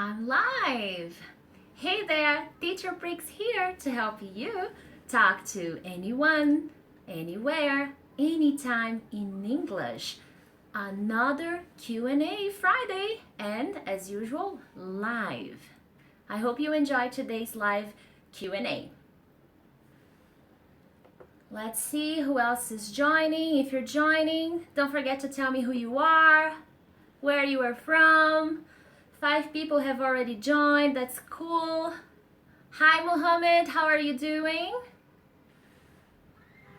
I'm live. Hey there, Teacher Prix here to help you talk to anyone, anywhere, anytime in English. Another Q&A Friday and as usual, live. I hope you enjoyed today's live Q&A. Let's see who else is joining. If you're joining, don't forget to tell me who you are, where you are from. 5 people have already joined. That's cool. Hi, Mohammed. How are you doing?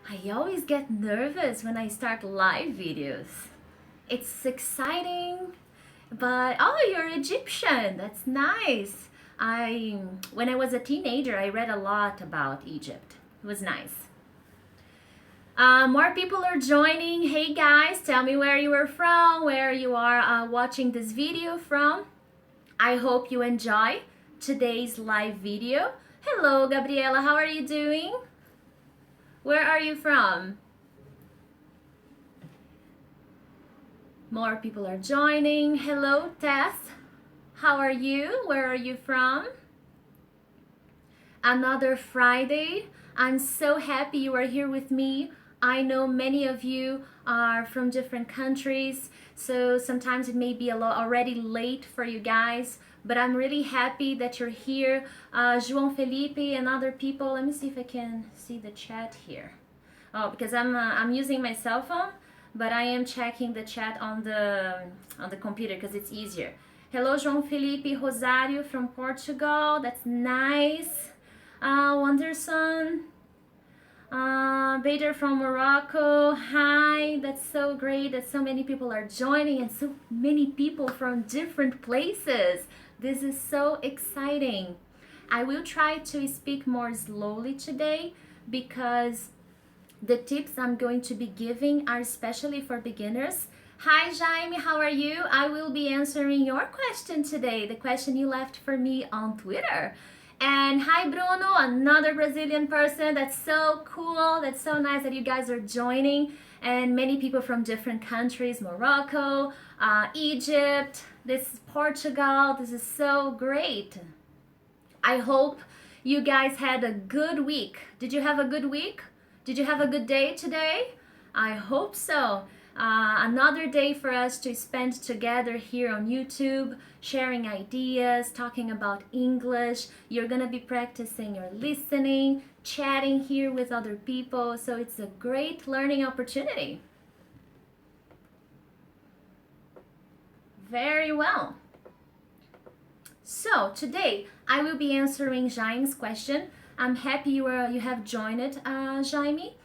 I always get nervous when I start live videos. It's exciting, but oh, you're Egyptian. That's nice. When I was a teenager, I read a lot about Egypt. It was nice. More people are joining. Hey guys, tell me where you are from, where you are watching this video from. I hope you enjoy today's live video. Hello, Gabriela, how are you doing? Where are you from? More people are joining. Hello, Tess. How are you? Where are you from? Another Friday. I'm so happy you are here with me. I know many of you are from different countries, so sometimes it may be already late for you guys, but I'm really happy that you're here. João Felipe and other people. Let me see if I can see the chat here. Oh, because I'm using my cell phone, but I am checking the chat on the computer because it's easier. Hello, João Felipe Rosário from Portugal. That's nice. Wanderson. Bader from Morocco. Hi, that's so great that so many people are joining and so many people from different places. This is so exciting. I will try to speak more slowly today because the tips I'm going to be giving are especially for beginners. Hi Jaime, how are you? I will be answering your question today, the question you left for me on Twitter. And hi Bruno, another Brazilian person. That's so cool. That's so nice that you guys are joining. And many people from different countries, Morocco, Egypt, this is Portugal. This is so great. I hope you guys had a good week. Did you have a good week? Did you have a good day today? I hope so. Another day for us to spend together here on YouTube, sharing ideas, talking about English. You're gonna be practicing your listening, chatting here with other people, so it's a great learning opportunity. Very well. So today I will be answering Jaime's question. I'm happy you have joined it, Jaime.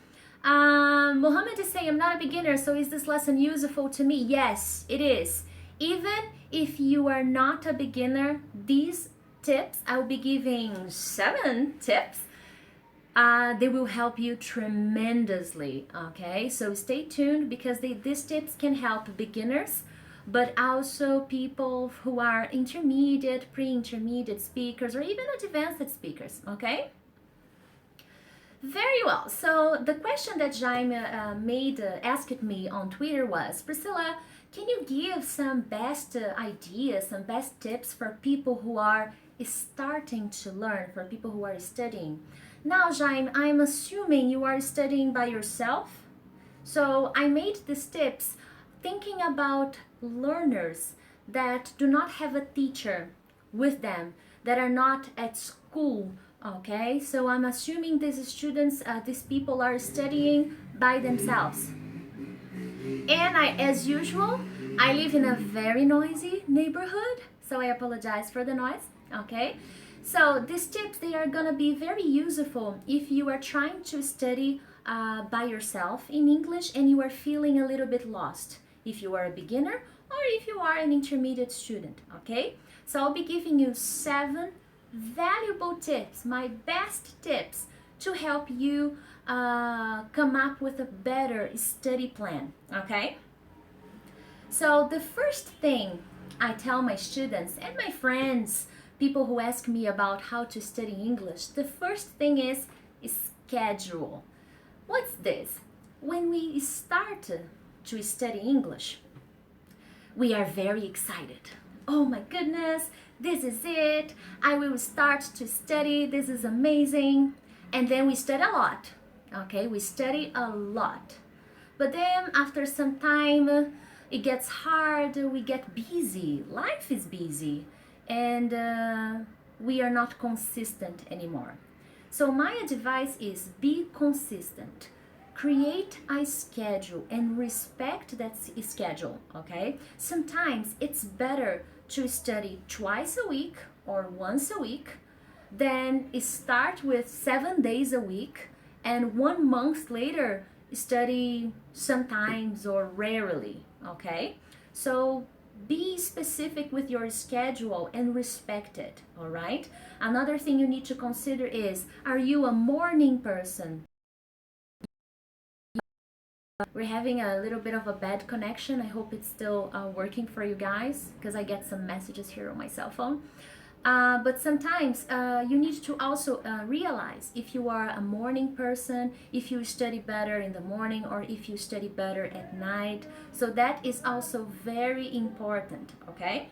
Mohammed is saying, I'm not a beginner, so is this lesson useful to me? Yes, it is. Even if you are not a beginner, these tips, I will be giving 7 tips. They will help you tremendously, okay? So stay tuned because these tips can help beginners, but also people who are intermediate, pre-intermediate speakers, or even advanced speakers, okay? Very well. So the question that Jaime asked me on Twitter was, Priscilla, can you give some best ideas, some best tips for people who are starting to learn, for people who are studying? Now, Jaime, I'm assuming you are studying by yourself. So I made these tips thinking about learners that do not have a teacher with them, that are not at school. Okay, so I'm assuming these students, these people are studying by themselves. And as usual, I live in a very noisy neighborhood, so I apologize for the noise, okay? So these tips, they are gonna be very useful if you are trying to study by yourself in English and you are feeling a little bit lost, if you are a beginner or if you are an intermediate student, okay? So I'll be giving you 7 valuable tips, my best tips to help you come up with a better study plan, okay? So the first thing I tell my students and my friends, people who ask me about how to study English, the first thing is schedule. What's this? When we start to study English, we are very excited. oh my goodness, this is it, I will start to study, this is amazing. And then we study a lot, okay? We study a lot. But then after some time, it gets hard, we get busy, life is busy, and we are not consistent anymore. So my advice is be consistent. Create a schedule and respect that schedule, okay? Sometimes it's better to study twice a week or once a week than start with 7 days a week and 1 month later study sometimes or rarely, okay? So be specific with your schedule and respect it, all right? Another thing you need to consider is, are you a morning person? We're having a little bit of a bad connection. I hope it's still working for you guys, because I get some messages here on my cell phone. But sometimes you need to also realize if you are a morning person, if you study better in the morning or if you study better at night. So that is also very important, okay?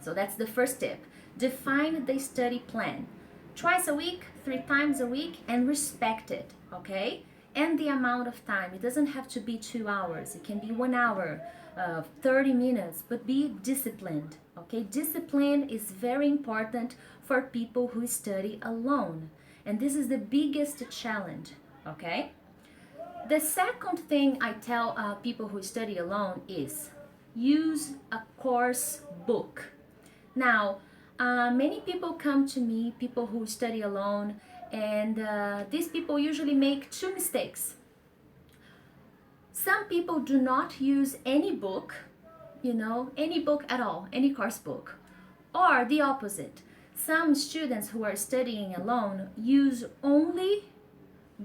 So that's the first tip. Define the study plan. Twice a week, 3 times a week, and respect it, okay? And the amount of time. It doesn't have to be 2 hours. It can be 1 hour, 30 minutes, but be disciplined, okay? Discipline is very important for people who study alone. And this is the biggest challenge, okay? The second thing I tell people who study alone is use a course book. Now, many people come to me, people who study alone, and these people usually make two mistakes. Some people do not use any book, any book at all, any course book. Or the opposite. Some students who are studying alone use only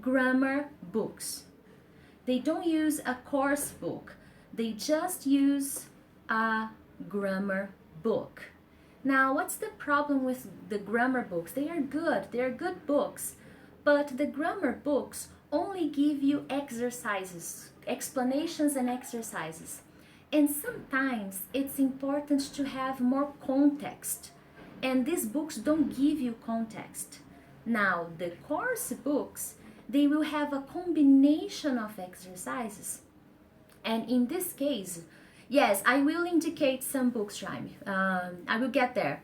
grammar books. They don't use a course book. They just use a grammar book. Now, what's the problem with the grammar books? They are good books, but the grammar books only give you exercises, explanations and exercises. And sometimes it's important to have more context, and these books don't give you context. Now, the course books, they will have a combination of exercises. And in this case, yes, I will indicate some books, Jaime. I will get there.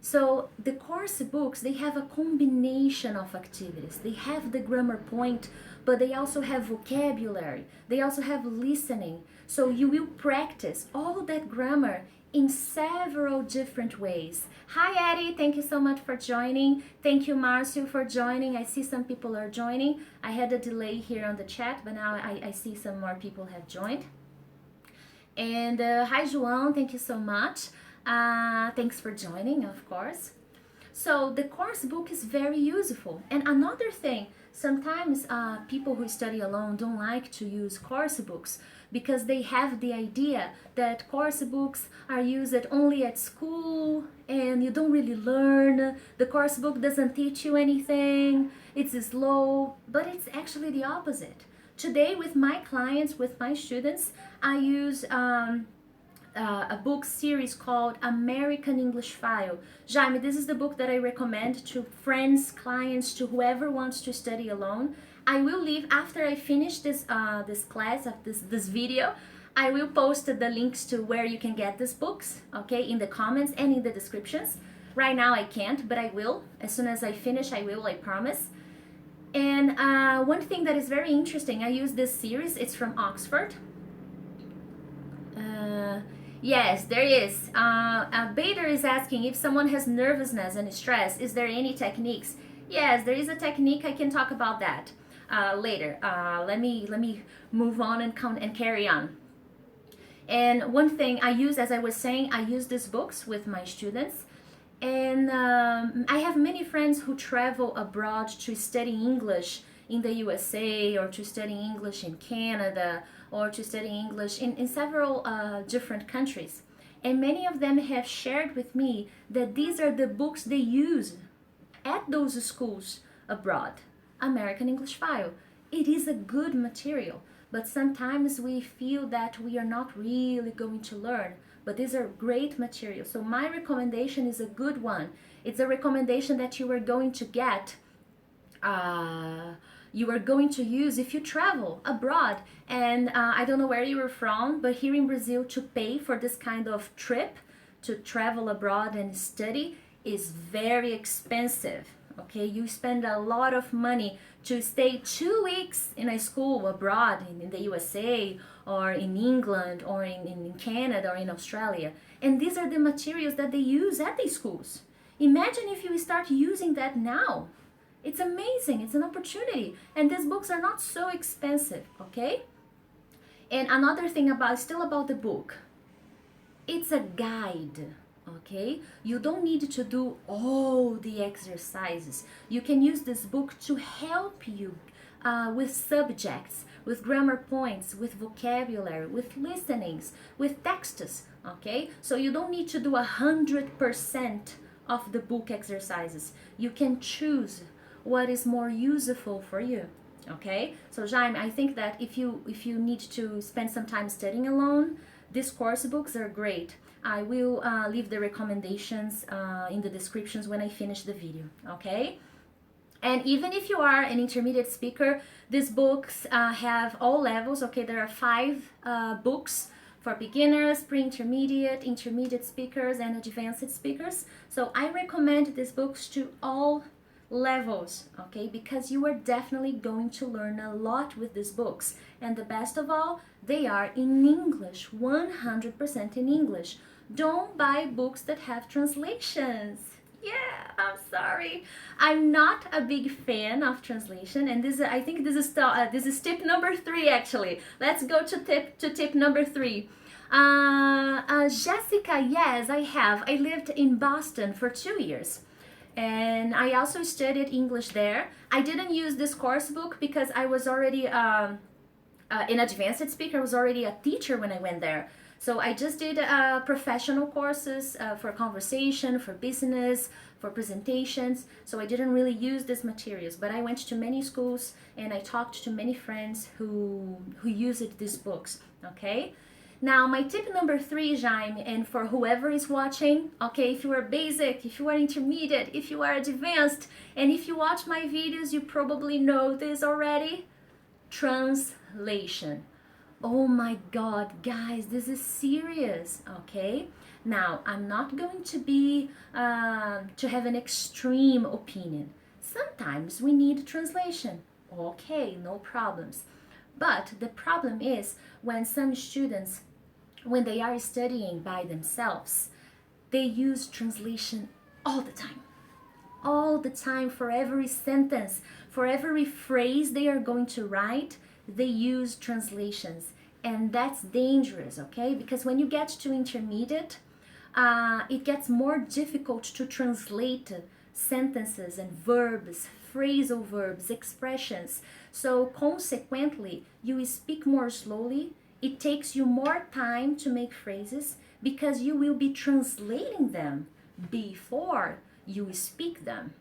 So the course books, they have a combination of activities. They have the grammar point, but they also have vocabulary. They also have listening. So you will practice all that grammar in several different ways. Hi Eddie, thank you so much for joining. Thank you Marcio for joining. I see some people are joining. I had a delay here on the chat, but now I see some more people have joined. And hi João, thank you so much. Thanks for joining, of course. So the course book is very useful. And another thing, sometimes people who study alone don't like to use course books because they have the idea that course books are used only at school and you don't really learn. The course book doesn't teach you anything. It's slow, but it's actually the opposite. Today with my clients, with my students, I use a book series called American English File. Jaime, this is the book that I recommend to friends, clients, to whoever wants to study alone. I will leave after I finish this class of this video. I will post the links to where you can get these books, okay, in the comments and in the descriptions. Right now I can't, but I will. As soon as I finish, I will, I promise. And one thing that is very interesting, I use this series, it's from Oxford. Yes, there is. Bader is asking if someone has nervousness and stress, is there any techniques? Yes, there is a technique. I can talk about that later. Let me move on and carry on. And one thing I use, as I was saying, I use these books with my students. And I have many friends who travel abroad to study English in the USA or to study English in Canada or to study English in several different countries. And many of them have shared with me that these are the books they use at those schools abroad. American English File. It is a good material. but sometimes we feel that we are not really going to learn. But these are great materials. So my recommendation is a good one. It's a recommendation that you are going to get, you are going to use if you travel abroad. And I don't know where you are from, but here in Brazil, to pay for this kind of trip, to travel abroad and study, is very expensive. Okay, you spend a lot of money to stay 2 weeks in a school abroad in the USA or in England or in Canada or in Australia. And these are the materials that they use at these schools. Imagine if you start using that now. It's amazing, it's an opportunity. And these books are not so expensive, okay? And another thing still about the book, it's a guide, okay? You don't need to do all the exercises. You can use this book to help you with subjects, with grammar points, with vocabulary, with listenings, with texts, okay? So you don't need to do 100% of the book exercises. You can choose what is more useful for you, okay? So Jaime, I think that if you need to spend some time studying alone, these course books are great. I will leave the recommendations in the descriptions when I finish the video, okay? And even if you are an intermediate speaker, these books have all levels, okay? There are 5 books for beginners, pre-intermediate, intermediate speakers, and advanced speakers. So I recommend these books to all levels, okay? Because you are definitely going to learn a lot with these books. And the best of all, they are in English, 100% in English. Don't buy books that have translations. Yeah, I'm sorry. I'm not a big fan of translation, and I think this is tip number 3 actually. Let's go to tip number 3. Jessica, yes, I have. I lived in Boston for 2 years. And I also studied English there. I didn't use this course book because I was already an advanced speaker. I was already a teacher when I went there. So I just did professional courses for conversation, for business, for presentations. So I didn't really use these materials, but I went to many schools and I talked to many friends who used these books, okay? Now, my tip number 3, Jaime, and for whoever is watching, okay, if you are basic, if you are intermediate, if you are advanced, and if you watch my videos, you probably know this already, translation. Oh my God, guys, this is serious, okay? Now, I'm not going to be, to have an extreme opinion. Sometimes we need translation. Okay, no problems. But the problem is when some students, when they are studying by themselves, they use translation all the time. All the time, for every sentence, for every phrase they are going to write, they use translations. And that's dangerous, okay? Because when you get to intermediate, it gets more difficult to translate sentences and verbs, phrasal verbs, expressions. So consequently, you speak more slowly. It takes you more time to make phrases because you will be translating them before you speak them.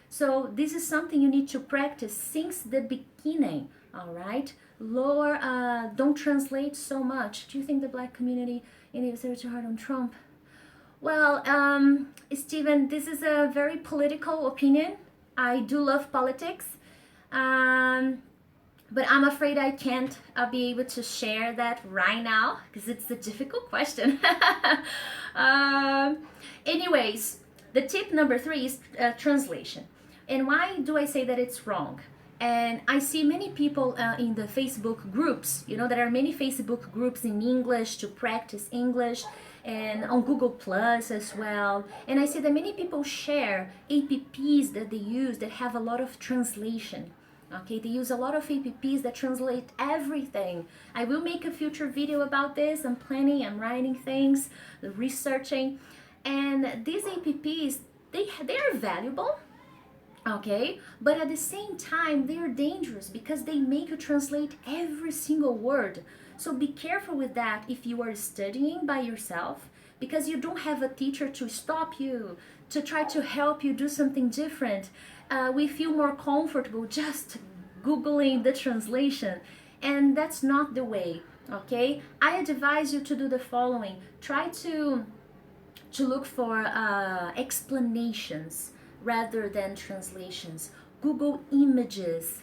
So this is something you need to practice since the beginning, all right? Don't translate so much. Do you think the Black community in the US are hard on Trump? Well, Stephen, this is a very political opinion. I do love politics, but I'm afraid I can't be able to share that right now because it's a difficult question. Anyways, the tip number 3 is translation. And why do I say that it's wrong? And I see many people in the Facebook groups, you know, there are many Facebook groups in English to practice English, and on Google Plus as well. And I see that many people share apps that they use that have a lot of translation. Okay, they use a lot of apps that translate everything. I will make a future video about this. I'm planning, I'm writing things, researching. And these apps, they are valuable. Okay, but at the same time they are dangerous because they make you translate every single word. So be careful with that if you are studying by yourself, because you don't have a teacher to stop you, to try to help you do something different. We feel more comfortable just Googling the translation, and that's not the way. Okay, I advise you to do the following. Try to look for explanations rather than translations. Google images,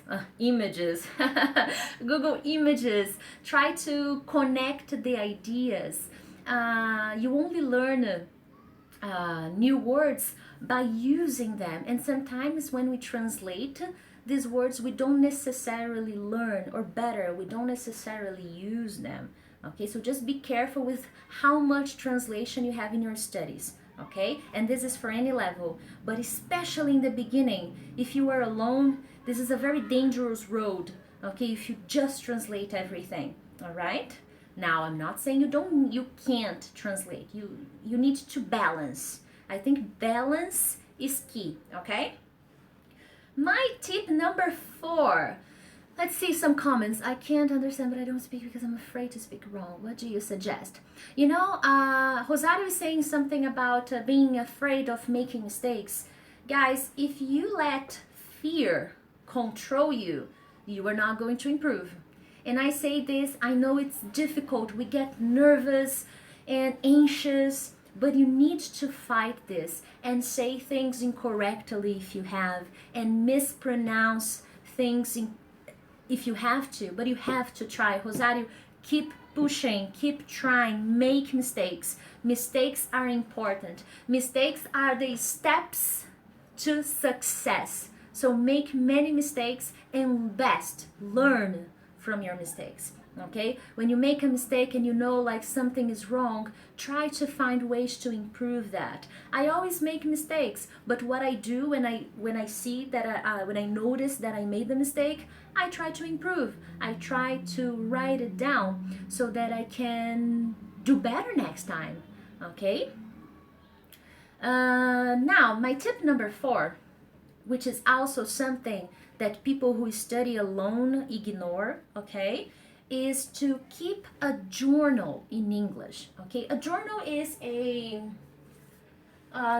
Google images. Try to connect the ideas. You only learn new words by using them, and sometimes when we translate these words, we don't necessarily learn, or better, we don't necessarily use them. Okay, so just be careful with how much translation you have in your studies. Okay, and this is for any level, but especially in the beginning, if you are alone, this is a very dangerous road. Okay, if you just translate everything. All right, now I'm not saying you can't translate. You need to balance. I think balance is key. Okay, my tip number 4. Let's see some comments. I can't understand, but I don't speak because I'm afraid to speak wrong. What do you suggest? You know, Rosario is saying something about being afraid of making mistakes. Guys, if you let fear control you, you are not going to improve. And I say this, I know it's difficult. We get nervous and anxious, but you need to fight this and say things incorrectly if you have, and mispronounce things if you have to, but you have to try. Rosario, keep pushing, keep trying, make mistakes. Mistakes are important. Mistakes are the steps to success. So make many mistakes and best learn from your mistakes. Okay, when you make a mistake and you know like something is wrong, try to find ways to improve that. I always make mistakes, but what I do when I see that when I notice that I made the mistake, I try to improve. I try to write it down so that I can do better next time. Okay, now my tip number 4, which is also something that people who study alone ignore, okay, is to keep a journal in English. Okay, a journal is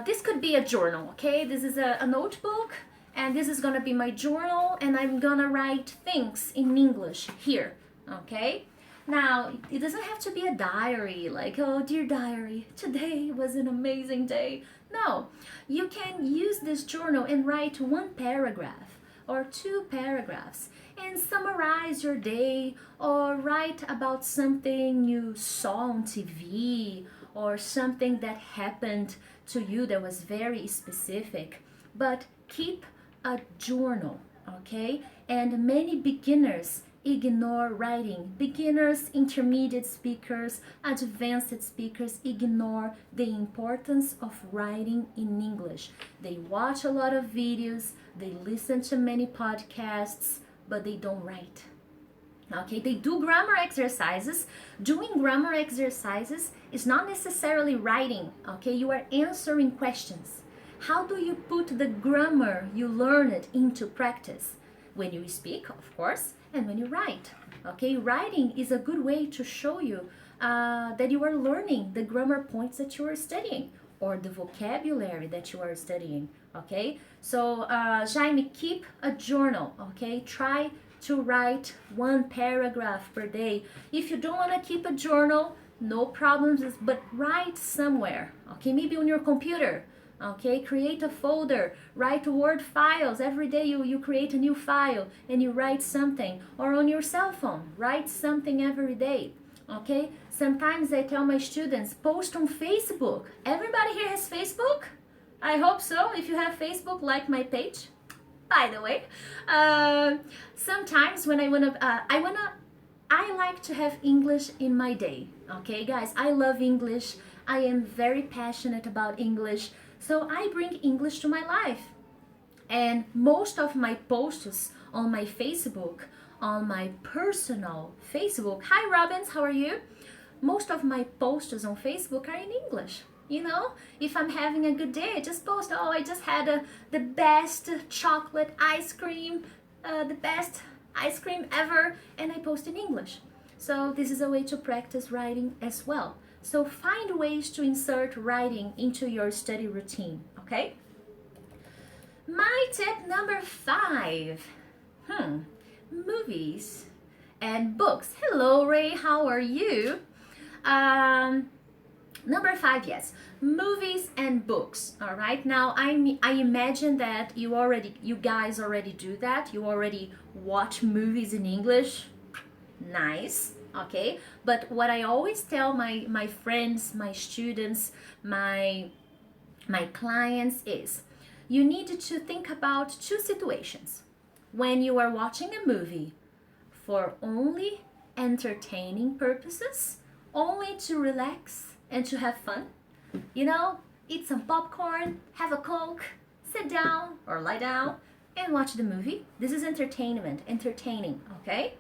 this could be a journal. Okay, this is a notebook, and this is gonna be my journal, and I'm gonna write things in English here. Okay, now it doesn't have to be a diary, like, oh dear diary, today was an amazing day. No, you can use this journal and write 1 paragraph or 2 paragraphs and summarize your day, or write about something you saw on TV or something that happened to you that was very specific. But keep a journal, okay? And many beginners ignore writing. Beginners, intermediate speakers, advanced speakers ignore the importance of writing in English. They watch a lot of videos, they listen to many podcasts, but they don't write. Okay, they do grammar exercises. Doing grammar exercises is not necessarily writing. Okay, you are answering questions. How do you put the grammar you learned into practice? When you speak, of course, and when you write. Okay, writing is a good way to show you that you are learning the grammar points that you are studying, or the vocabulary that you are studying. Okay, so Jaime, keep a journal. Okay, try to write 1 paragraph per day. If you don't want to keep a journal, no problems, but write somewhere. Okay, maybe on your computer. Okay, create a folder, write Word files. Every day you create a new file and you write something. Or on your cell phone, write something every day. Okay, sometimes I tell my students, post on Facebook. Everybody here has Facebook? I hope so. If you have Facebook, like my page. By the way, sometimes when I like to have English in my day. Okay, guys, I love English. I am very passionate about English. So I bring English to my life. And most of my posts on my Facebook, on my personal Facebook, hi Robbins, how are you? Most of my posts on Facebook are in English. You know, if I'm having a good day, I just post, oh, I just had the best chocolate ice cream, the best ice cream ever, and I post in English. So this is a way to practice writing as well. So find ways to insert writing into your study routine, okay? My tip number 5, movies and books. Hello, Ray. How are you? Um, Number 5, yes, movies and books. All right. Now I imagine that you guys already do that. You already watch movies in English. Nice. Okay. But what I always tell my friends, my students, my clients is you need to think about two situations. When you are watching a movie for only entertaining purposes, only to relax and to have fun, you know, eat some popcorn, have a Coke, sit down or lie down and watch the movie. This is entertainment, entertaining, okay?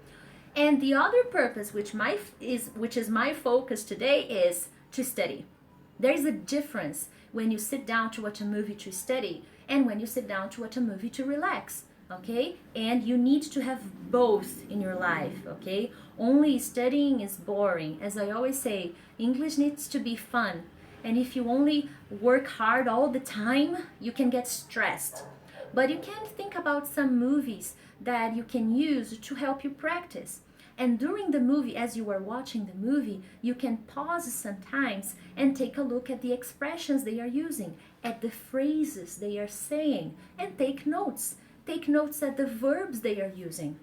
And the other purpose, which is my focus today, is to study. There is a difference when you sit down to watch a movie to study and when you sit down to watch a movie to relax. Okay, and you need to have both in your life. Okay, only studying is boring. As I always say, English needs to be fun, and if you only work hard all the time, you can get stressed. But you can think about some movies that you can use to help you practice. And during the movie, as you are watching the movie, you can pause sometimes and take a look at the expressions they are using, at the phrases they are saying, and take notes. Take notes at the verbs they are using.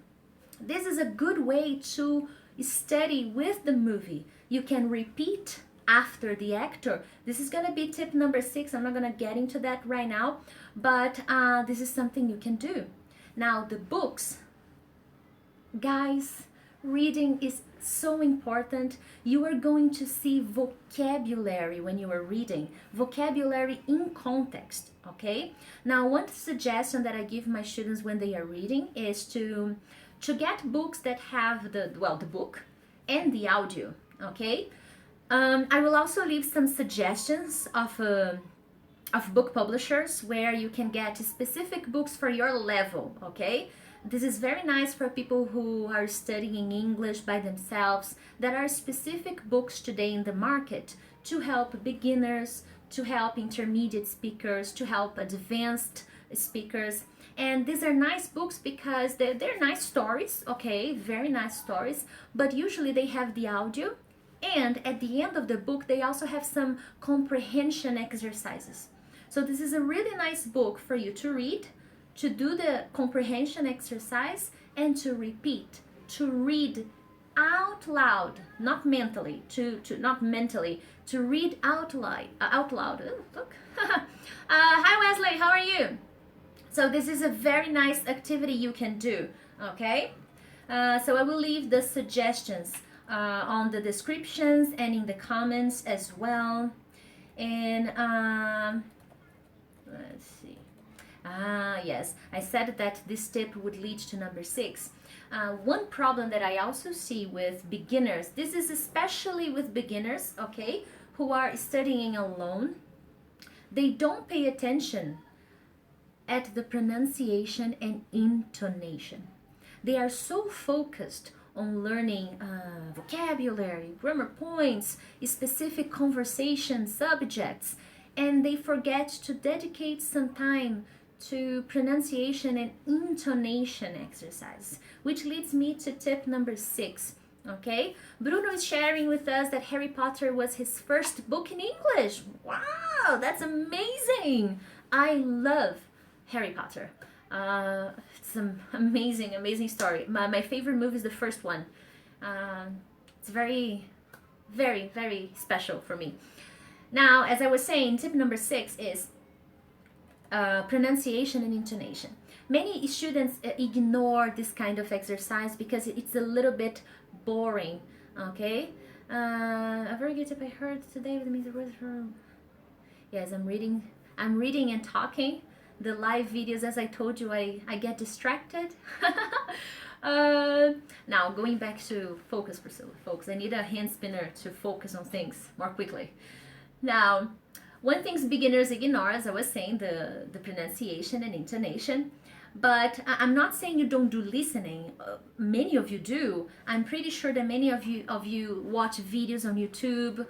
This is a good way to study with the movie. You can repeat after the actor. This is going to be tip number 6. I'm not going to get into that right now, but this is something you can do. Now, the books, guys, reading is so important. You are going to see vocabulary when you are reading, vocabulary in context, okay? Now, one suggestion that I give my students when they are reading is to get books that have the book and the audio, okay? I will also leave some suggestions of book publishers where you can get specific books for your level, okay? This is very nice for people who are studying English by themselves. There are specific books today in the market to help beginners, to help intermediate speakers, to help advanced speakers. And these are nice books because they're nice stories, okay, very nice stories, but usually they have the audio, and at the end of the book they also have some comprehension exercises. So this is a really nice book for you to read, to do the comprehension exercise, and to repeat, to read out loud, not mentally, to read out loud. Ooh, look. Hi Wesley, how are you? So this is a very nice activity you can do, okay? So I will leave the suggestions on the descriptions and in the comments as well. And let's see. Yes, I said that this tip would lead to number 6. One problem that I also see with beginners, this is especially with beginners, okay, who are studying alone, they don't pay attention at the pronunciation and intonation. They are so focused on learning vocabulary, grammar points, specific conversation subjects, and they forget to dedicate some time to pronunciation and intonation exercise, which leads me to tip number 6. Okay, Bruno is sharing with us that Harry Potter was his first book in English. Wow, that's amazing. I love Harry Potter. It's an amazing story. My favorite movie is the first one. It's very special for me. Now, as I was saying, tip number 6 is pronunciation and intonation. Many students ignore this kind of exercise because it's a little bit boring, okay? A very good tip I heard today with me. Yes, I'm reading and talking. The live videos, as I told you, I get distracted. Now, going back to focus, Priscilla, folks, I need a hand spinner to focus on things more quickly. Now, one thing beginners ignore, as I was saying, the pronunciation and intonation. But I'm not saying you don't do listening. Many of you do. I'm pretty sure that many of you watch videos on YouTube,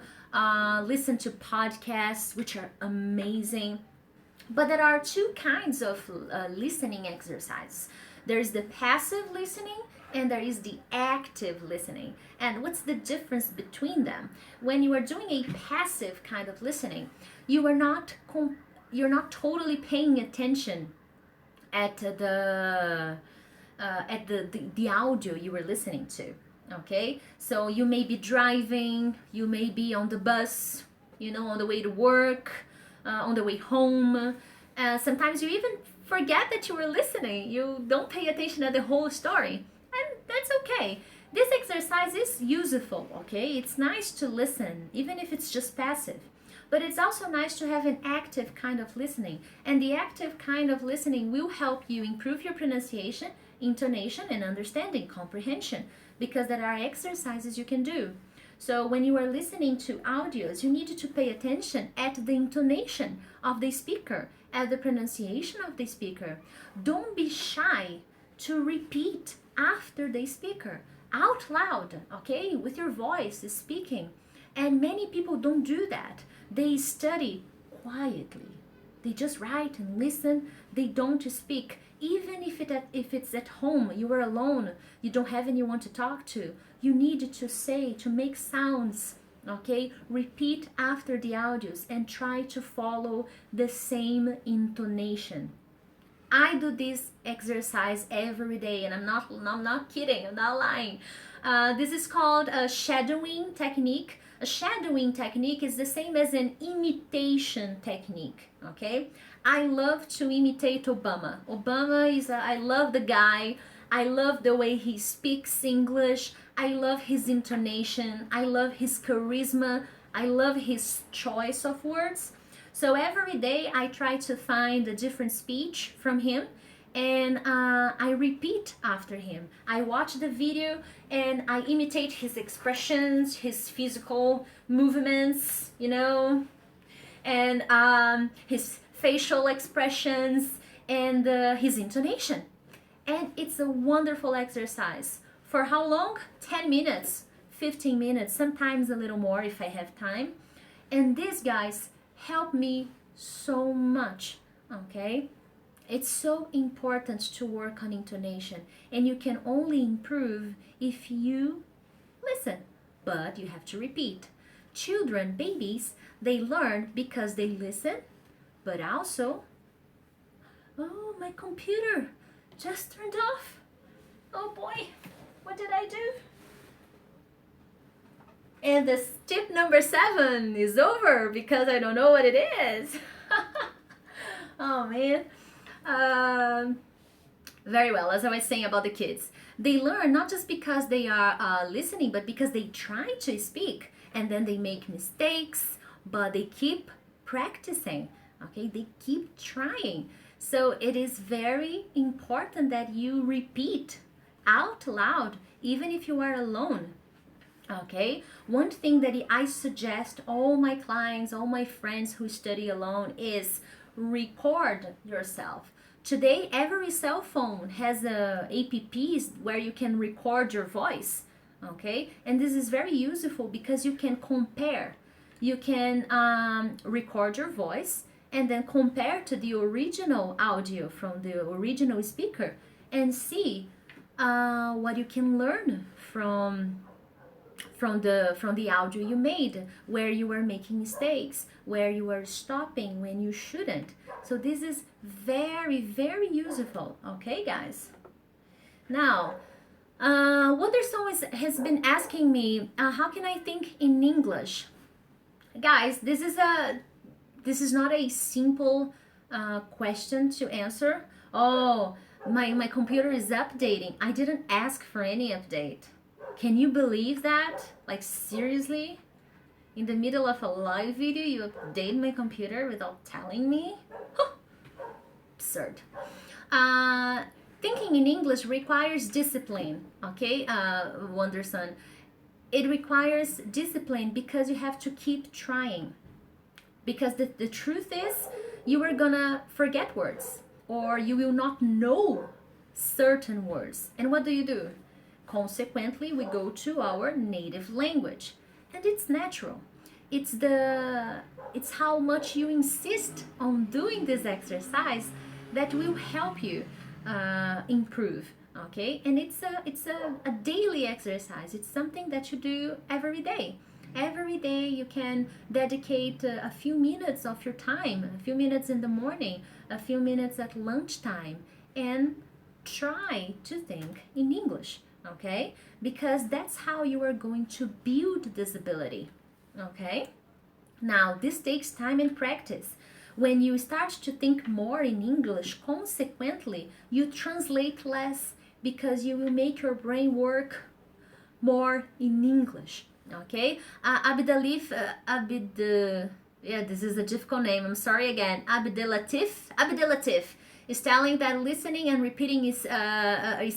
listen to podcasts, which are amazing. But there are two kinds of listening exercises. There's the passive listening and there is the active listening. And what's the difference between them? When you are doing a passive kind of listening, you are not you're not totally paying attention at the audio you were listening to. Okay, so you may be driving, you may be on the bus, you know, on the way to work, on the way home. Sometimes you even forget that you were listening. You don't pay attention to the whole story, and that's okay. This exercise is useful, okay? It's nice to listen, even if it's just passive. But it's also nice to have an active kind of listening. And the active kind of listening will help you improve your pronunciation, intonation, and understanding, comprehension, because there are exercises you can do. So when you are listening to audios, you need to pay attention at the intonation of the speaker, at the pronunciation of the speaker. Don't be shy to repeat after the speaker, out loud, okay, with your voice speaking. And many people don't do that. They study quietly. They just write and listen. They don't speak. Even if it's at home, you are alone, you don't have anyone to talk to, you need to say, to make sounds, okay? Repeat after the audios and try to follow the same intonation. I do this exercise every day, and I'm not kidding, I'm not lying. This is called a shadowing technique. A shadowing technique is the same as an imitation technique, okay? I love to imitate Obama. I love the guy. I love the way he speaks English. I love his intonation. I love his charisma. I love his choice of words. So every day I try to find a different speech from him, and I repeat after him. I watch the video and I imitate his expressions, his physical movements, you know, and his facial expressions, and his intonation. And it's a wonderful exercise. For how long? 10 minutes, 15 minutes, sometimes a little more if I have time. And these guys help me so much, okay? It's so important to work on intonation, and you can only improve if you listen, but you have to repeat. Children, babies, they learn because they listen, but also, oh, my computer just turned off. Oh boy, what did I do? And the tip number 7 is over because I don't know what it is. Oh man. Very well, as I was saying about the kids, they learn not just because they are listening, but because they try to speak, and then they make mistakes, but they keep practicing, okay? They keep trying. So it is very important that you repeat out loud, even if you are alone. Okay, one thing that I suggest all my clients, all my friends who study alone is record yourself. Today, every cell phone has apps where you can record your voice, okay? And this is very useful because you can compare. You can record your voice and then compare to the original audio from the original speaker and see what you can learn from the audio you made, where you were making mistakes, where you were stopping when you shouldn't. So this is very, very useful, okay guys? Now, Wonderstone has been asking me, how can I think in English? Guys, this is not a simple question to answer. Oh, my computer is updating. I didn't ask for any update. Can you believe that? Like, seriously? In the middle of a live video, you update my computer without telling me? Huh. Absurd. Thinking in English requires discipline, okay, Wonderson? It requires discipline because you have to keep trying. Because the truth is, you are gonna forget words, or you will not know certain words. And what do? Consequently, we go to our native language, and it's natural. It's how much you insist on doing this exercise that will help you improve, okay? And it's a daily exercise. It's something that you do every day. Every day you can dedicate a few minutes of your time, a few minutes in the morning, a few minutes at lunchtime, and try to think in English, okay? Because that's how you are going to build this ability, okay? Now, this takes time and practice. When you start to think more in English, consequently, you translate less because you will make your brain work more in English. Okay? Yeah, this is a difficult name. I'm sorry again. Abdelatif is telling that listening and repeating is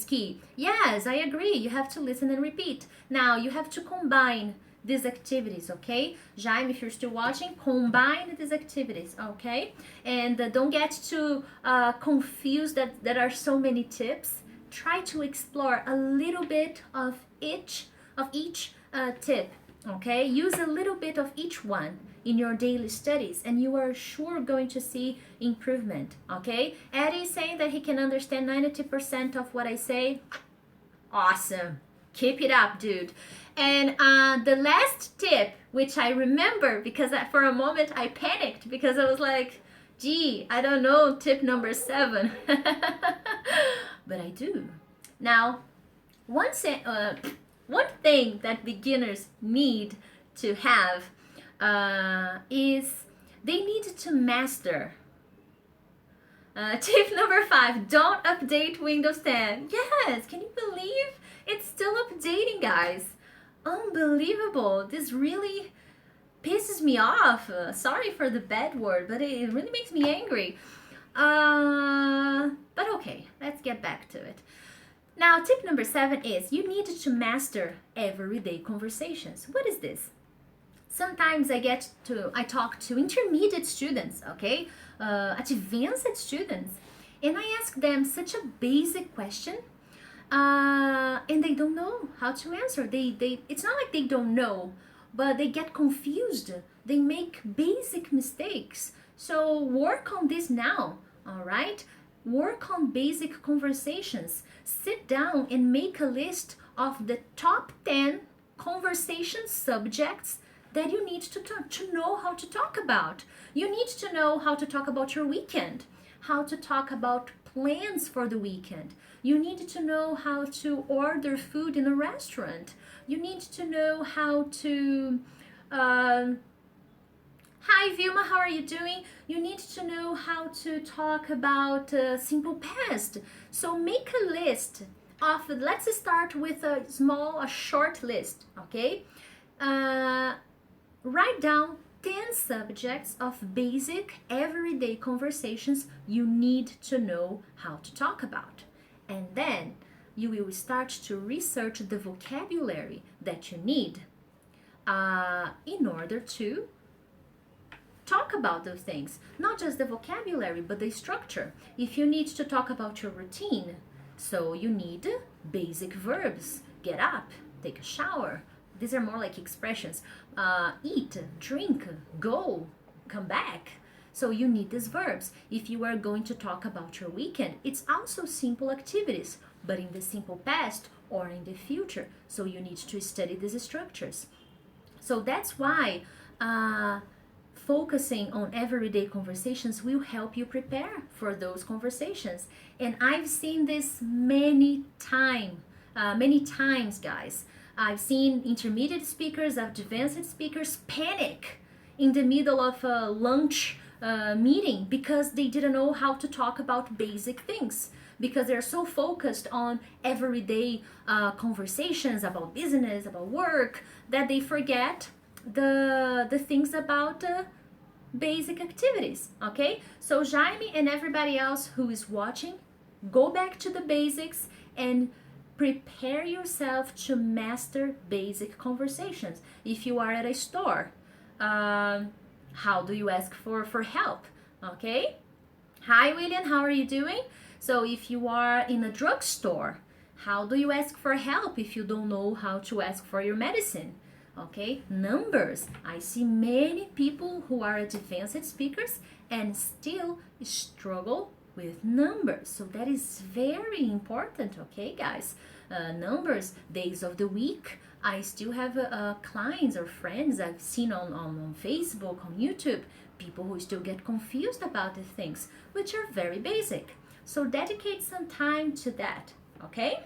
key. Yes, I agree. You have to listen and repeat. Now, you have to combine these activities, okay? Jaime, if you're still watching, combine these activities, okay? And don't get too confused that there are so many tips. Try to explore a little bit of each tip, okay? Use a little bit of each one in your daily studies and you are sure going to see improvement, okay? Eddie is saying that he can understand 90% of what I say. Awesome. Keep it up, dude. And the last tip, which I remember because for a moment I panicked because I was like, gee, I don't know tip number 7. But I do. Now, one thing that beginners need to have is they need to master. Tip number 5, don't update Windows 10. Yes, can you believe it's still updating, guys? Unbelievable. This really pisses me off. Sorry for the bad word, but it really makes me angry. But okay, let's get back to it. Now, tip number 7 is you need to master everyday conversations. What is this? Sometimes I talk to intermediate students, okay, advanced students, and I ask them such a basic question, and they don't know how to answer. It's not like they don't know, but they get confused. They make basic mistakes. So work on this now, all right? Work on basic conversations. Sit down and make a list of the top 10 conversation subjects that you need to know how to talk about. You need to know how to talk about your weekend, how to talk about plans for the weekend. You need to know how to order food in a restaurant. You need to know how to hi Vilma, how are you doing? You need to know how to talk about simple past. So make a list of, let's start with a short list, okay? Write down 10 subjects of basic everyday conversations you need to know how to talk about. And then you will start to research the vocabulary that you need in order to talk about those things. Not just the vocabulary, but the structure. If you need to talk about your routine, so you need basic verbs. Get up, take a shower. These are more like expressions. Eat, drink, go, come back. So you need these verbs. If you are going to talk about your weekend, it's also simple activities, but in the simple past or in the future. So you need to study these structures. So that's why focusing on everyday conversations will help you prepare for those conversations. And I've seen this many times, guys. I've seen intermediate speakers, advanced speakers panic in the middle of a lunch meeting because they didn't know how to talk about basic things, because they're so focused on everyday conversations about business, about work, that they forget the things about basic activities, okay? So Jaime and everybody else who is watching, go back to the basics and prepare yourself to master basic conversations. If you are at a store, how do you ask for help, okay? Hi William, how are you doing? So if you are in a drugstore, how do you ask for help if you don't know how to ask for your medicine? Okay, numbers. I see many people who are advanced speakers and still struggle with numbers. So that is very important, okay, guys? Numbers, days of the week. I still have clients or friends I've seen on Facebook, on YouTube, people who still get confused about the things, which are very basic. So dedicate some time to that, okay?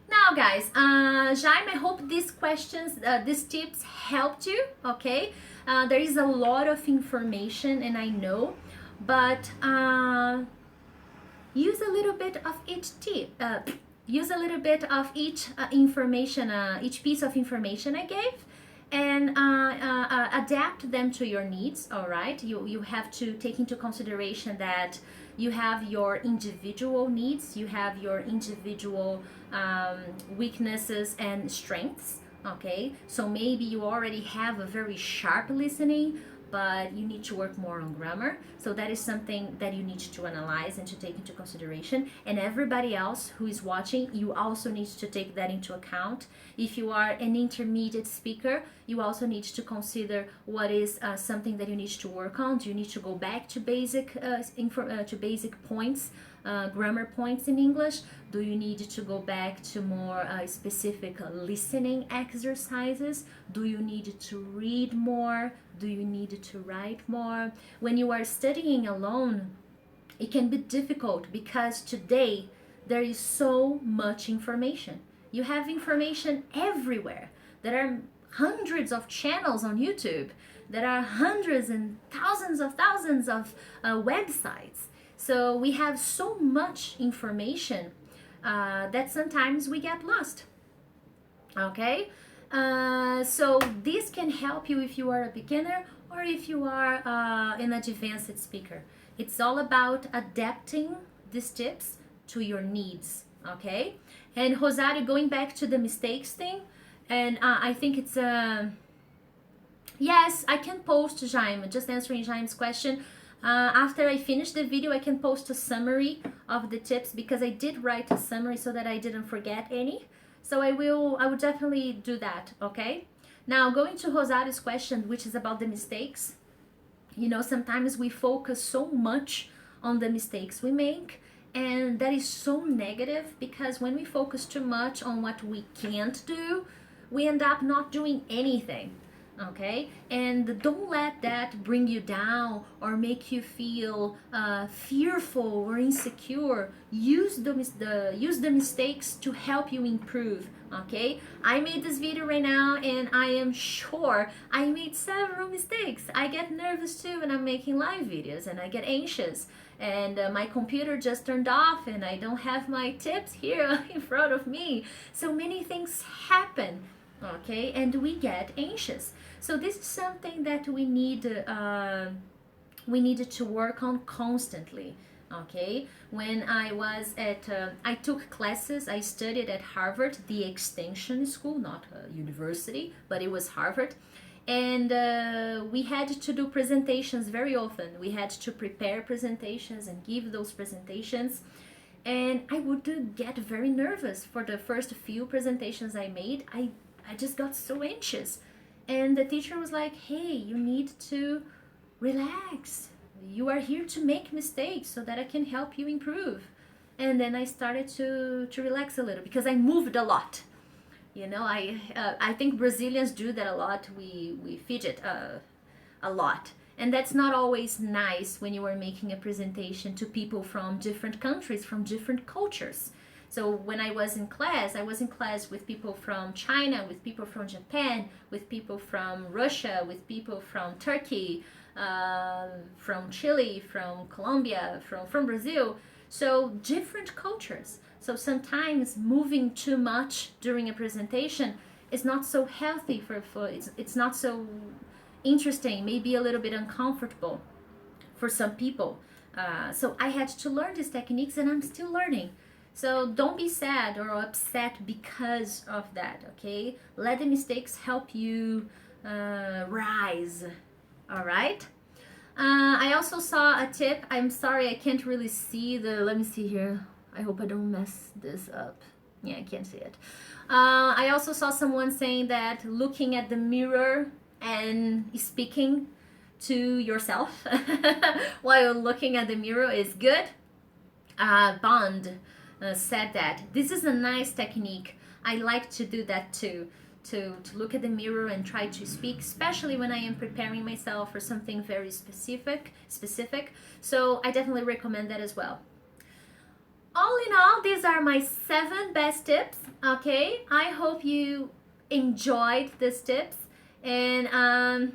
Now, guys, Jaime, I hope these questions, these tips helped you, okay? There is a lot of information, and I know, but use a little bit of each tip. Use a little bit of each information, each piece of information I gave, and adapt them to your needs. All right, you have to take into consideration that you have your individual needs, you have your individual weaknesses and strengths. Okay, so maybe you already have a very sharp listening, but you need to work more on grammar. So that is something that you need to analyze and to take into consideration. And everybody else who is watching, you also need to take that into account. If you are an intermediate speaker, you also need to consider what is something that you need to work on. Do you need to go back to basic points, grammar points in English? Do you need to go back to more specific listening exercises? Do you need to read more? Do you need to write more? When you are studying alone, it can be difficult because today there is so much information. You have information everywhere. There are hundreds of channels on YouTube. There are hundreds and thousands of websites. So we have so much information that sometimes we get lost. Okay? So this can help you if you are a beginner or if you are an advanced speaker. It's all about adapting these tips to your needs. Okay? And Rosario, going back to the mistakes thing, and I think it's yes, I can post, Jaime, just answering Jaime's question. After I finish the video, I can post a summary of the tips because I did write a summary so that I didn't forget any. So I will definitely do that, okay? Now, going to Rosario's question, which is about the mistakes. You know, sometimes we focus so much on the mistakes we make, and that is so negative because when we focus too much on what we can't do, we end up not doing anything. Okay, and don't let that bring you down or make you feel fearful or insecure. Use the mistakes to help you improve. Okay, I made this video right now and I am sure I made several mistakes. I get nervous too when I'm making live videos, and I get anxious, and my computer just turned off and I don't have my tips here in front of me. So many things happen, okay, and we get anxious. So this is something that we needed to work on constantly. Okay, when I was at I took classes, I studied at Harvard, the extension school, not a university, but it was Harvard. And we had to do presentations very often. We had to prepare presentations and give those presentations, and I would get very nervous for the first few presentations I made. I just got so anxious. And the teacher was like, hey, you need to relax. You are here to make mistakes so that I can help you improve. And then I started to relax a little because I moved a lot. You know, I think Brazilians do that a lot. We fidget a lot. And that's not always nice when you are making a presentation to people from different countries, from different cultures. So when I was in class with people from China, with people from Japan, with people from Russia, with people from Turkey, from Chile, from Colombia, from Brazil. So different cultures. So sometimes moving too much during a presentation is not so healthy for it's not so interesting, maybe a little bit uncomfortable for some people. So I had to learn these techniques, and I'm still learning. So don't be sad or upset because of that, okay? Let the mistakes help you rise, all right? I also saw a tip. I'm sorry, I can't really see let me see here. I hope I don't mess this up. Yeah, I can't see it. I also saw someone saying that looking at the mirror and speaking to yourself while looking at the mirror is good. Bond said that this is a nice technique. I like to do that too. To look at the mirror and try to speak, especially when I am preparing myself for something very specific. So I definitely recommend that as well. All in all, these are my 7 best tips. Okay, I hope you enjoyed these tips. And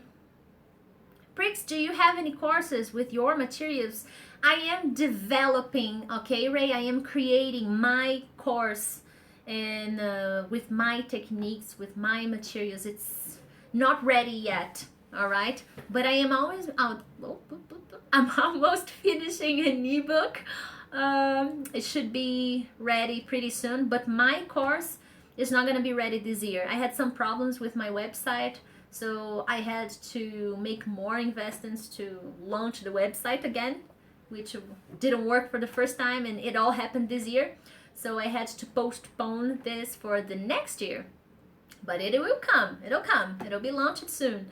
Prix, do you have any courses with your materials? I am developing, okay, Ray, I am creating my course and with my techniques, with my materials. It's not ready yet, all right? But I am always out. I'm almost finishing an ebook. It should be ready pretty soon, but my course is not going to be ready this year. I had some problems with my website, so I had to make more investments to launch the website again, which didn't work for the first time, and it all happened this year. So I had to postpone this for the next year, but it will come. It'll be launched soon.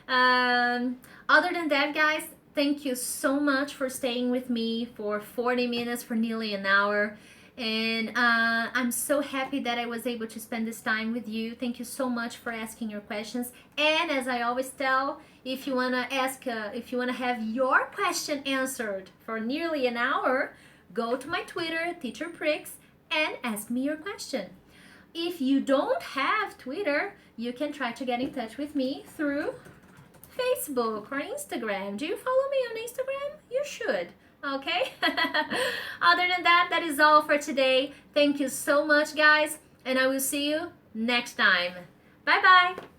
Other than that, guys, thank you so much for staying with me for 40 minutes, for nearly an hour. And I'm so happy that I was able to spend this time with you. Thank you so much for asking your questions. And as I always tell, if you wanna have your question answered for nearly an hour, go to my Twitter, Teacher Prix, and ask me your question. If you don't have Twitter, you can try to get in touch with me through Facebook or Instagram. Do you follow me on Instagram? You should. Okay? Other than that, that is all for today. Thank you so much, guys, and I will see you next time. Bye-bye.